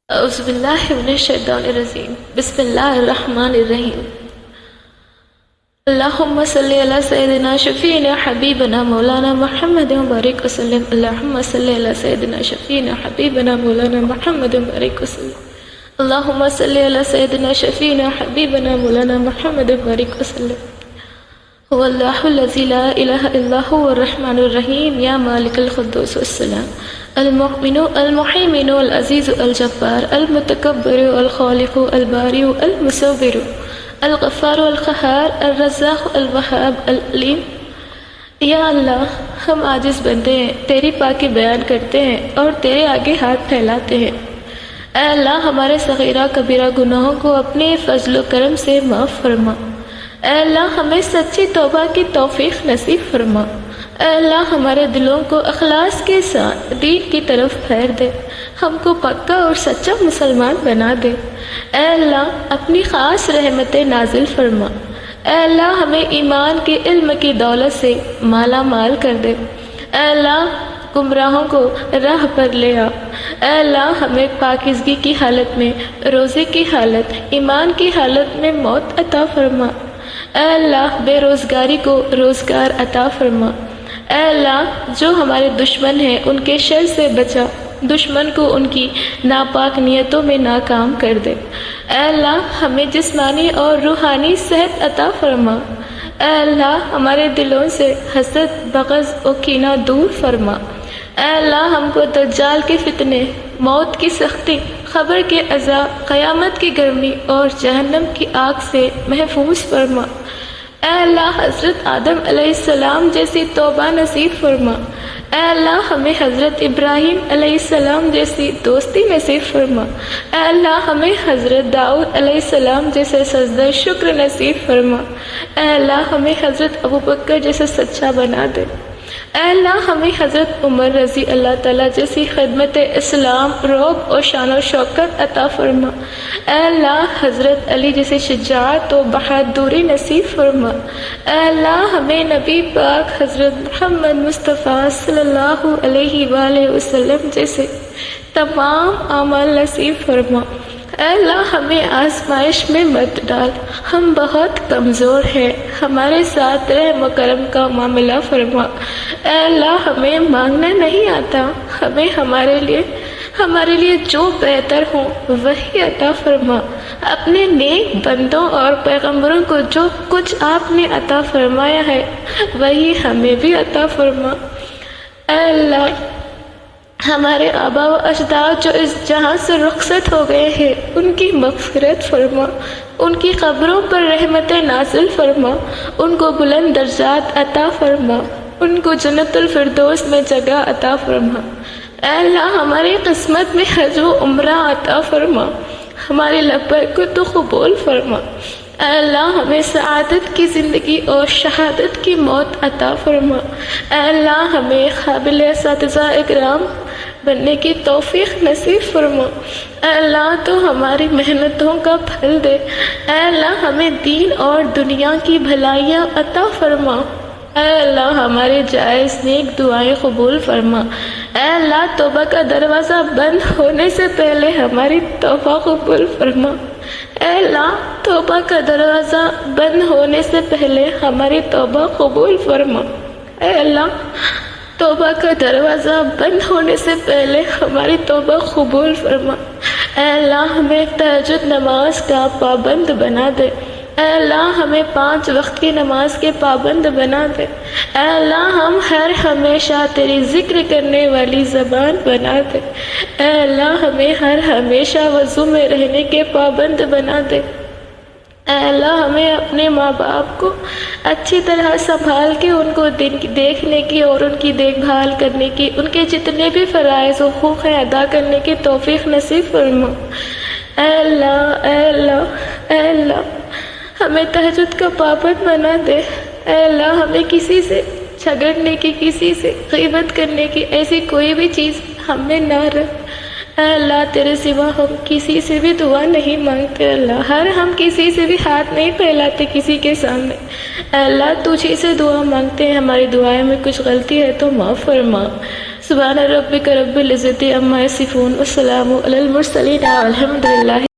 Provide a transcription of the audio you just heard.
اعوذ باللہ من الشیطان الرجیم بسم اللہ الرحمن الرحیم اللہم صلی علی سیدنا شفیعنا حبیبنا مولانا محمد مبارک وسلم اللہم صلی علی سیدنا شفیعنا حبیبنا مولانا محمد مبارک وسلم اللہم صلی علی سیدنا شفیعنا حبیبنا مولانا محمد مبارک وسلم هو اللہ الذی لا الہ الا هو الرحمن الرحیم یا مالک القدوس السلام المؤمن المحیمن العزیز الجبار المتکبر الخالق الباری المصور الغفار القہار الرزاق الوہاب العلیم۔ یا اللہ، ہم عاجز بندے ہیں، تیری پاکی بیان کرتے ہیں اور تیرے آگے ہاتھ پھیلاتے ہیں۔ اے اللہ، ہمارے صغیرہ کبیرہ گناہوں کو اپنے فضل و کرم سے معاف فرما۔ اے اللہ، ہمیں سچی توبہ کی توفیق نصیب فرما۔ اے اللہ، ہمارے دلوں کو اخلاص کے ساتھ دین کی طرف پھیر دے، ہم کو پکا اور سچا مسلمان بنا دے۔ اے اللہ، اپنی خاص رحمتیں نازل فرما۔ اے اللہ، ہمیں ایمان کے علم کی دولت سے مالا مال کر دے۔ اے اللہ، گمراہوں کو راہ پر لے آ۔ اے اللہ، ہمیں پاکیزگی کی حالت میں، روزے کی حالت، ایمان کی حالت میں موت عطا فرما۔ اے اللہ، بے روزگاری کو روزگار عطا فرما۔ اے اللہ، جو ہمارے دشمن ہیں ان کے شر سے بچا، دشمن کو ان کی ناپاک نیتوں میں ناکام کر دے۔ اے اللہ، ہمیں جسمانی اور روحانی صحت عطا فرما۔ اے اللہ، ہمارے دلوں سے حسد، بغض و کینہ دور فرما۔ اے اللہ، ہم کو دجال کے فتنے، موت کی سختی، قبر کے عذاب، قیامت کی گرمی اور جہنم کی آگ سے محفوظ فرما۔ اے اللہ، حضرت آدم علیہ السلام جیسی توبہ نصیب فرما۔ اے اللہ، ہمیں حضرت ابراہیم علیہ السلام جیسی دوستی نصیب فرما۔ اے اللہ، ہمیں حضرت داؤد علیہ السلام جیسے سجدہ شکر نصیب فرما۔ اے اللہ، ہمیں حضرت ابوبکر جیسے سچا بنا دے۔ اے اللہ، ہمیں حضرت عمر رضی اللہ تعالیٰ جیسی خدمت اسلام، رعب اور شان و شوکت عطا فرما۔ اے اللہ، حضرت علی جیسی شجاعت و بہادری نصیب فرما۔ اے اللہ، ہمیں نبی پاک حضرت محمد مصطفیٰ صلی اللہ علیہ وآلہ وسلم جیسے تمام اعمال نصیب فرما۔ اے اللہ، ہمیں آزمائش میں مت ڈال، ہم بہت کمزور ہیں، ہمارے ساتھ رحم و کرم کا معاملہ فرما۔ اے اللہ، ہمیں مانگنا نہیں آتا، ہمیں ہمارے لیے جو بہتر ہو وہی عطا فرما۔ اپنے نیک بندوں اور پیغمبروں کو جو کچھ آپ نے عطا فرمایا ہے وہی ہمیں بھی عطا فرما۔ اے اللہ، ہمارے آبا و اجداد جو اس جہاں سے رخصت ہو گئے ہیں ان کی مغفرت فرما، ان کی قبروں پر رحمتیں نازل فرما، ان کو بلند درجات عطا فرما، ان کو جنت الفردوس میں جگہ عطا فرما۔ اے اللہ، ہماری قسمت میں حج و عمرہ عطا فرما، ہمارے لبیک کو تو قبول فرما۔ اے اللہ، ہمیں سعادت کی زندگی اور شہادت کی موت عطا فرما۔ اے اللہ، ہمیں قابل اساتذہ اکرام بننے کی توفیق نصیب فرما۔ اے اللہ، تو ہماری محنتوں کا پھل دے۔ اے اللہ، ہمیں دین اور دنیا کی بھلائیاں عطا فرما۔ اے اللہ، ہمارے جائز نیک دعائیں قبول فرما۔ اے اللہ، توبہ کا دروازہ بند ہونے سے پہلے ہماری توبہ قبول فرما۔ اے اللہ، توبہ کا دروازہ بند ہونے سے پہلے ہماری توبہ قبول فرما۔ اے اللہ، توبہ کا دروازہ بند ہونے سے پہلے ہماری توبہ قبول فرما۔ اے اللہ، ہمیں تہجد نماز کا پابند بنا دے۔ اے اللہ، ہمیں 5 وقت کی نماز کے پابند بنا دے۔ اے اللہ، ہم ہر ہمیشہ تیری ذکر کرنے والی زبان بنا دے۔ اے اللہ، ہمیں ہر ہمیشہ وضو میں رہنے کے پابند بنا دے۔ اے اللہ، ہمیں اپنے ماں باپ کو اچھی طرح سنبھال کے ان کو دیکھنے کی اور ان کی دیکھ بھال کرنے کی، ان کے جتنے بھی فرائض و حقوق ہیں ادا کرنے کی توفیق نصیب فرما۔ اے اللہ، اے اللہ، اے اللہ، ہمیں تہجد کا پابند بنا دے۔ اے اللہ، ہمیں کسی سے جھگڑنے کی، کسی سے غیبت کرنے کی ایسی کوئی بھی چیز ہم میں نہ رکھ۔ اے اللہ تیرے سوا ہم کسی سے بھی دعا نہیں مانگتے اللہ، ہم کسی سے بھی ہاتھ نہیں پھیلاتے کسی کے سامنے، اے اللہ تجھی سے دعا مانگتے ہیں، ہماری دعائیں میں کچھ غلطی ہے تو معاف فرما۔ سبحان ربک رب العزت عما یصفون والسلام علی المرسلین والحمد للہ